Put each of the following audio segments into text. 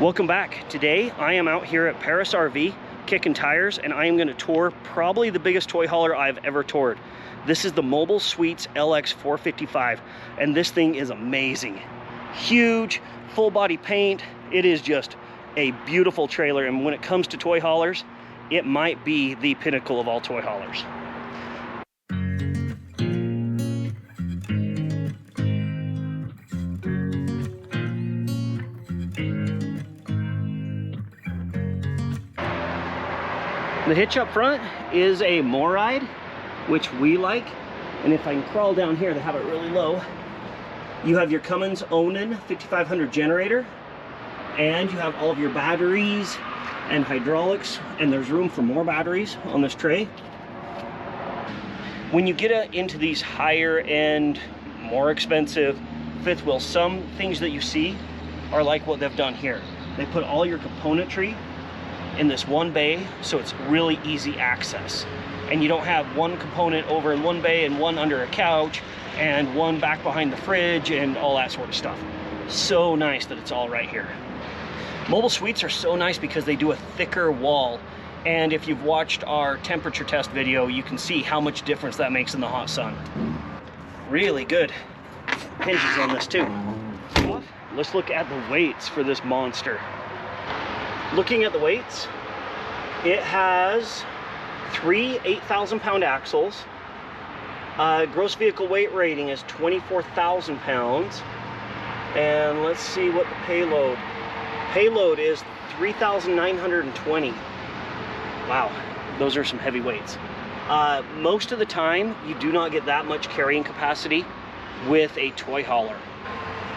Welcome back. Today I am out here at Parris RV kicking tires, and I am going to tour probably the biggest toy hauler I've ever toured. This is the Mobile Suites LX455, and this thing is amazing. Huge, full body paint. It is just a beautiful trailer, and when it comes to toy haulers, it might be the pinnacle of all toy haulers. The hitch up front is a Moride, which we like. And if I can crawl down here, they have it really low. You have your Cummins Onan 5500 generator, and you have all of your batteries and hydraulics, and there's room for more batteries on this tray. When you get into these higher end, more expensive fifth wheels, some things that you see are like what they've done here. They put all your componentry in this one bay, so it's really easy access, and you don't have one component over in one bay and one under a couch and one back behind the fridge and all that sort of stuff. So nice that it's all right here. Mobile Suites are so nice because they do a thicker wall, and if you've watched our temperature test video, you can see how much difference that makes in the hot sun. Really good hinges on this too. Let's look at the weights for this monster. Looking at the weights, it has 3 8,000-pound axles. Gross vehicle weight rating is 24,000 pounds. And let's see what the payload. Payload is 3,920. Wow, those are some heavy weights. Most of the time, you do not get that much carrying capacity with a toy hauler.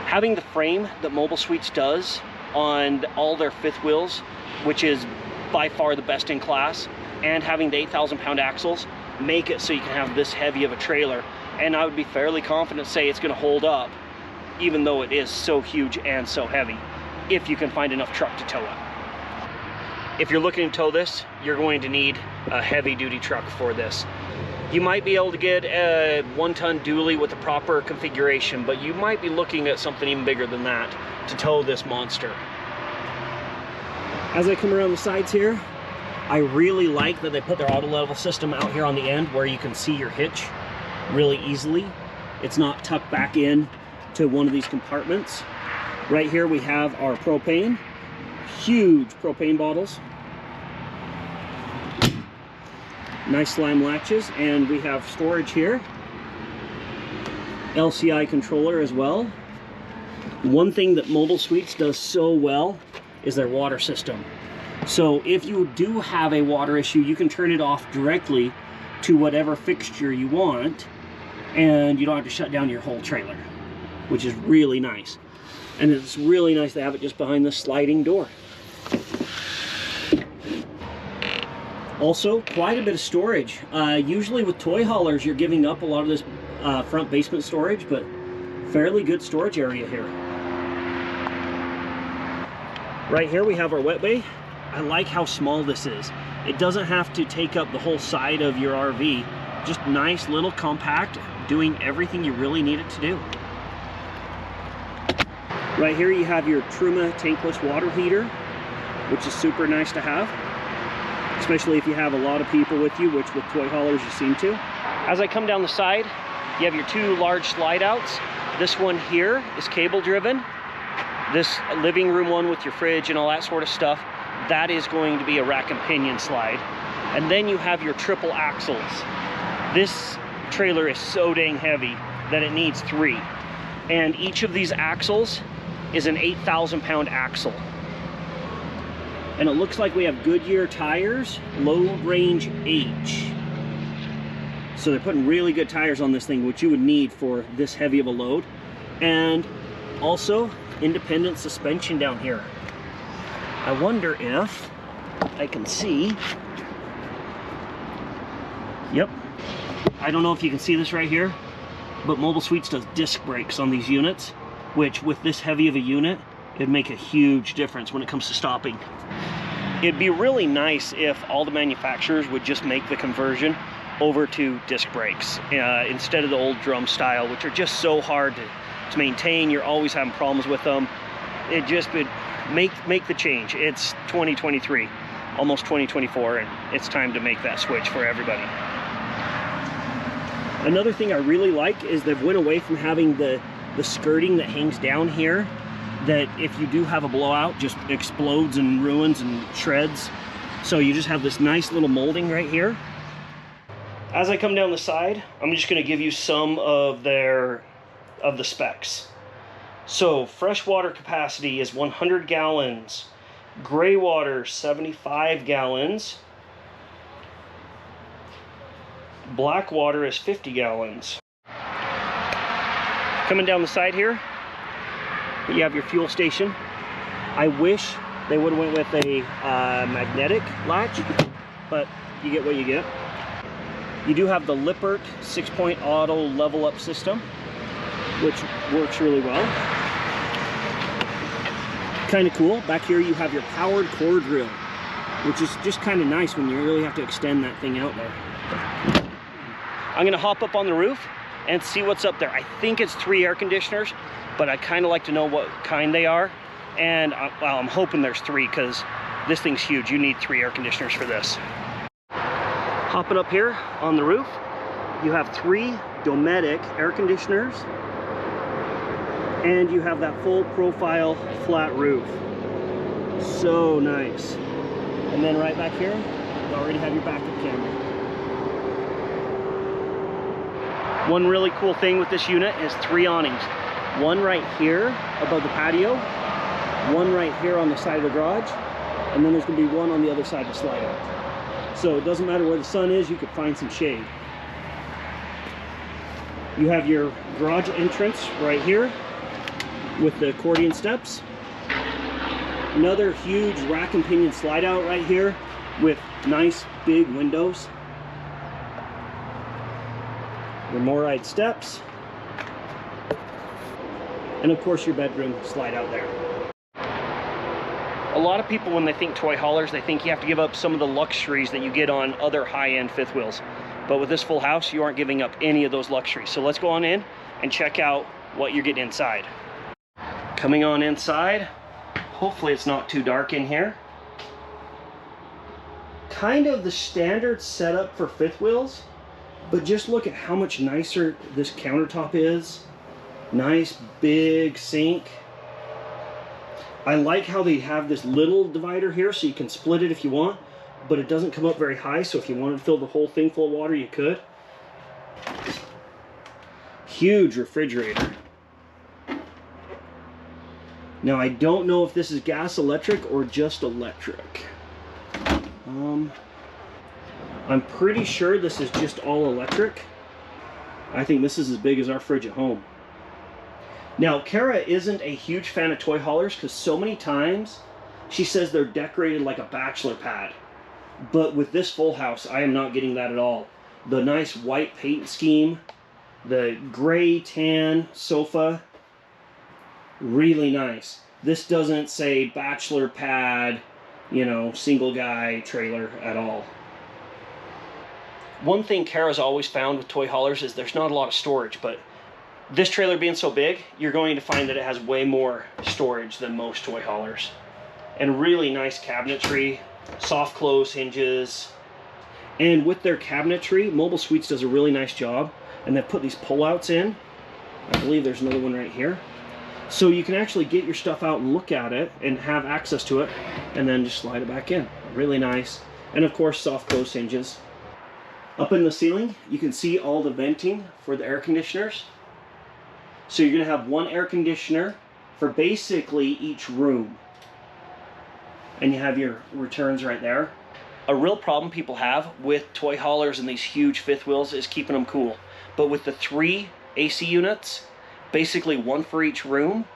Having the frame that Mobile Suites does on all their fifth wheels, which is by far the best in class, and having the 8,000-pound axles make it so you can have this heavy of a trailer. And I would be fairly confident to say it's going to hold up, even though it is so huge and so heavy, if you can find enough truck to tow it. If you're looking to tow this, you're going to need a heavy-duty truck for this. You might be able to get a 1-ton dually with the proper configuration, but you might be looking at something even bigger than that to tow this monster. As I come around the sides here, I really like that they put their auto level system out here on the end where you can see your hitch really easily. It's not tucked back in to one of these compartments. Right here we have our propane, huge propane bottles. Nice slime latches, and we have storage here. LCI controller as well. One thing that Mobile Suites does so well is their water system. So if you do have a water issue, you can turn it off directly to whatever fixture you want, and you don't have to shut down your whole trailer, which is really nice. And it's really nice to have it just behind this sliding door. Also, quite a bit of storage. Usually with toy haulers, you're giving up a lot of this front basement storage, but fairly good storage area here. Right here we have our wet bay. I like how small this is. It doesn't have to take up the whole side of your RV. Just nice, little, compact, doing everything you really need it to do. Right here you have your Truma tankless water heater, which is super nice to have, especially if you have a lot of people with you, which with toy haulers you seem to. As I come down the side, you have your 2 large slide outs. This one here is cable driven. This living room one with your fridge and all that sort of stuff, that is going to be a rack and pinion slide. And then you have your triple axles. This trailer is so dang heavy that it needs 3. And each of these axles is an 8,000-pound axle. And it looks like we have Goodyear tires, load range H. So they're putting really good tires on this thing, which you would need for this heavy of a load. And also independent suspension down here. I wonder if I can see. Yep. I don't know if you can see this right here, but Mobile Suites does disc brakes on these units, which with this heavy of a unit, it'd make a huge difference when it comes to stopping. It'd be really nice if all the manufacturers would just make the conversion over to disc brakes instead of the old drum style, which are just so hard to maintain. You're always having problems with them. make the change. It's 2023, almost 2024, and it's time to make that switch for everybody. Another thing I really like is they've went away from having the skirting that hangs down here, that if you do have a blowout, just explodes and ruins and shreds. So you just have this nice little molding right here. As I come down the side, I'm just going to give you some of the specs. So freshwater capacity is 100 gallons, gray water 75 gallons, black water is 50 gallons. Coming down the side here, you have your fuel station. I wish they would have went with a magnetic latch, but you get what you get. You do have the Lippert 6-point auto level up system, which works really well. Kind of cool. Back here you have your powered core drill, which is just kind of nice when you really have to extend that thing out there. I'm gonna hop up on the roof and see what's up there. I think it's 3 air conditioners, but I kind of like to know what kind they are. And well, I'm hoping there's 3, because this thing's huge. You need 3 air conditioners for this. Hopping up here on the roof, you have 3 Dometic air conditioners, and you have that full profile flat roof. So nice. And then right back here, you already have your backup camera. One really cool thing with this unit is 3 awnings. One right here above the patio, one right here on the side of the garage, and then there's going to be one on the other side to slide out. So it doesn't matter where the sun is, you could find some shade. You have your garage entrance right here with the accordion steps. Another huge rack and pinion slide out right here with nice big windows. Your Moride steps. And of course your bedroom slide out there. A lot of people, when they think toy haulers, they think you have to give up some of the luxuries that you get on other high-end fifth wheels. But with this full house, you aren't giving up any of those luxuries. So let's go on in and check out what you're getting inside. Coming on inside, hopefully it's not too dark in here. Kind of the standard setup for fifth wheels, but just look at how much nicer this countertop is. Nice big sink. I like how they have this little divider here so you can split it if you want, but it doesn't come up very high, so if you wanted to fill the whole thing full of water, you could. Huge refrigerator. Now I don't know if this is gas electric or just electric. I'm pretty sure this is just all electric. I think this is as big as our fridge at home. Now, Kara isn't a huge fan of toy haulers because so many times she says they're decorated like a bachelor pad. But with this full house, I am not getting that at all. The nice white paint scheme, the gray tan sofa, really nice. This doesn't say bachelor pad, you know, single guy trailer at all. One thing Kara's always found with toy haulers is there's not a lot of storage, but this trailer being so big, you're going to find that it has way more storage than most toy haulers. And really nice cabinetry, soft close hinges. And with their cabinetry, Mobile Suites does a really nice job. And they've put these pullouts in. I believe there's another one right here. So you can actually get your stuff out and look at it and have access to it, and then just slide it back in. Really nice. And of course, soft close hinges. Up in the ceiling, you can see all the venting for the air conditioners. So you're going to have one air conditioner for basically each room. And you have your returns right there. A real problem people have with toy haulers and these huge fifth wheels is keeping them cool. But with the 3 AC units, basically one for each room,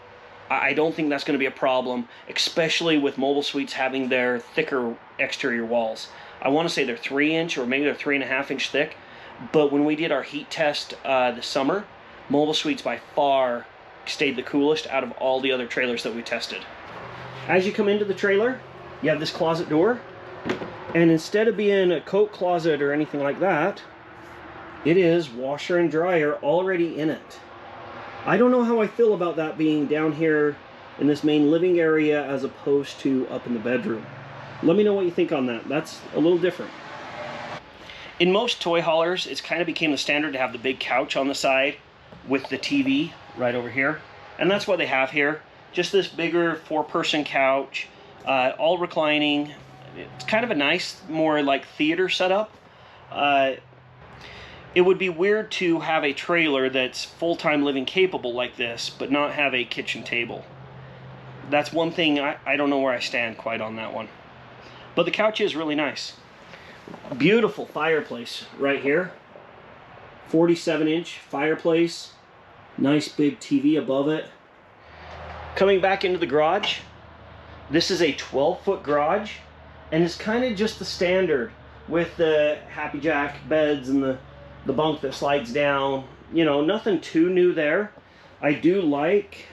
I don't think that's going to be a problem, especially with Mobile Suites having their thicker exterior walls. I want to say they're 3-inch or maybe they're 3.5-inch thick. But when we did our heat test this summer, Mobile Suites by far stayed the coolest out of all the other trailers that we tested. As you come into the trailer, you have this closet door, and instead of being a coat closet or anything like that, it is washer and dryer already in it. I don't know how I feel about that being down here in this main living area as opposed to up in the bedroom. Let me know what you think on that. That's a little different. In most toy haulers, it's kind of became the standard to have the big couch on the side with the TV right over here. And that's what they have here. Just this bigger 4-person couch, all reclining. It's kind of a nice, more like theater setup. It would be weird to have a trailer that's full-time living capable like this, but not have a kitchen table. That's one thing I don't know where I stand quite on that one. But the couch is really nice. Beautiful fireplace right here. 47-inch fireplace. Nice big TV above it. Coming back into the garage, this is a 12-foot garage, and it's kind of just the standard with the Happy Jack beds and the bunk that slides down. You know, nothing too new there. I do like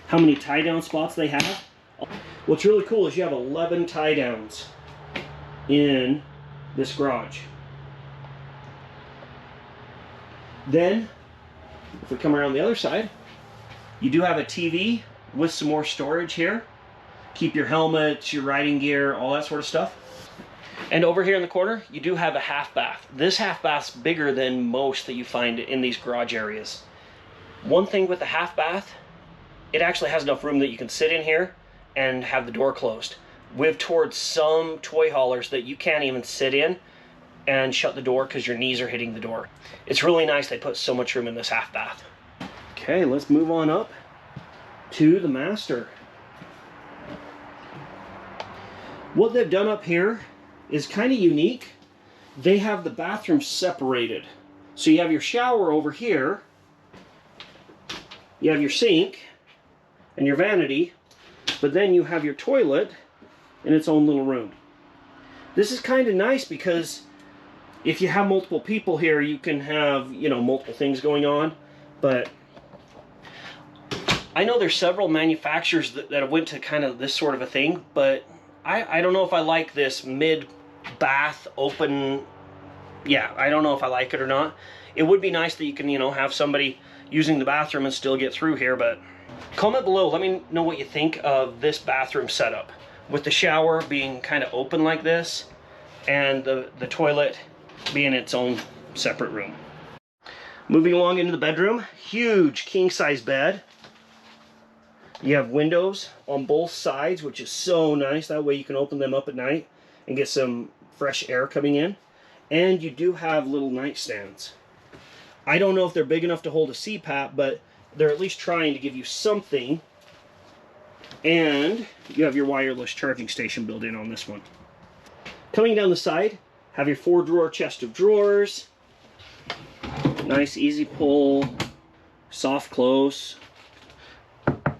how many tie-down spots they have. What's really cool is you have 11 tie-downs in this garage. Then, if we come around the other side, you do have a TV with some more storage here. Keep your helmets, your riding gear, all that sort of stuff. And over here in the corner, you do have a half bath. This half bath's bigger than most that you find in these garage areas. One thing with the half bath, it actually has enough room that you can sit in here and have the door closed. We've toured some toy haulers that you can't even sit in and shut the door because your knees are hitting the door. It's really nice they put so much room in this half bath. Okay, let's move on up to the master. What they've done up here is kind of unique. They have the bathroom separated. So you have your shower over here, you have your sink and your vanity, but then you have your toilet in its own little room. This is kind of nice because if you have multiple people here, you can have, you know, multiple things going on. But I know there's several manufacturers that have went to kind of this sort of a thing, but I don't know if I like this mid-bath open. Yeah, I don't know if I like it or not. It would be nice that you can, you know, have somebody using the bathroom and still get through here, but comment below, let me know what you think of this bathroom setup with the shower being kind of open like this and the toilet being its own separate room. Moving along into the bedroom, huge king-size bed. You have windows on both sides, which is so nice. That way you can open them up at night and get some fresh air coming in. And you do have little nightstands. I don't know if they're big enough to hold a CPAP, but they're at least trying to give you something. And you have your wireless charging station built in on this one. Coming down the side, have your 4-drawer chest of drawers. Nice easy pull, soft close.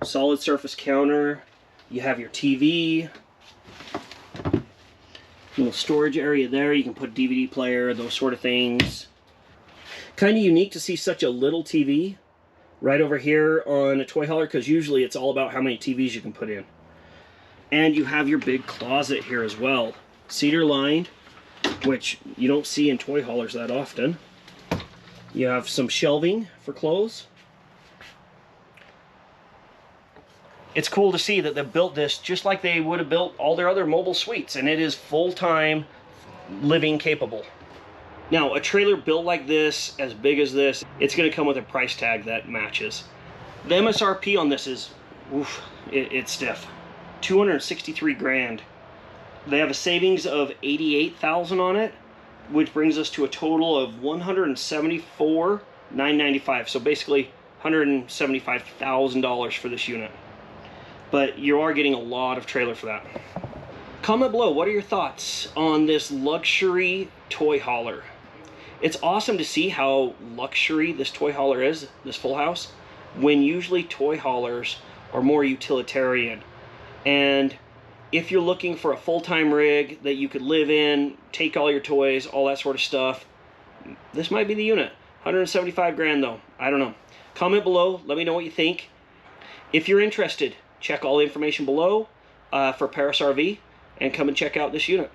Solid surface counter. You have your TV. Little storage area there. You can put DVD player, those sort of things. Kind of unique to see such a little TV right over here on a toy hauler, because usually it's all about how many TVs you can put in. And you have your big closet here as well. Cedar lined, which you don't see in toy haulers that often. You have some shelving for clothes. It's cool to see that they've built this just like they would have built all their other mobile suites, and it is full-time living capable. Now, a trailer built like this, as big as this, it's going to come with a price tag that matches. The MSRP on this is, oof, it's stiff. 263 grand. They have a savings of 88,000 on it, which brings us to a total of 174,995. So basically $175,000 for this unit. But you are getting a lot of trailer for that. Comment below, what are your thoughts on this luxury toy hauler? It's awesome to see how luxury this toy hauler is, this Fullhouse, when usually toy haulers are more utilitarian. And if you're looking for a full-time rig that you could live in, take all your toys, all that sort of stuff, this might be the unit. 175 grand though, I don't know. Comment below, let me know what you think. If you're interested, check all the information below for Parris RV and come and check out this unit.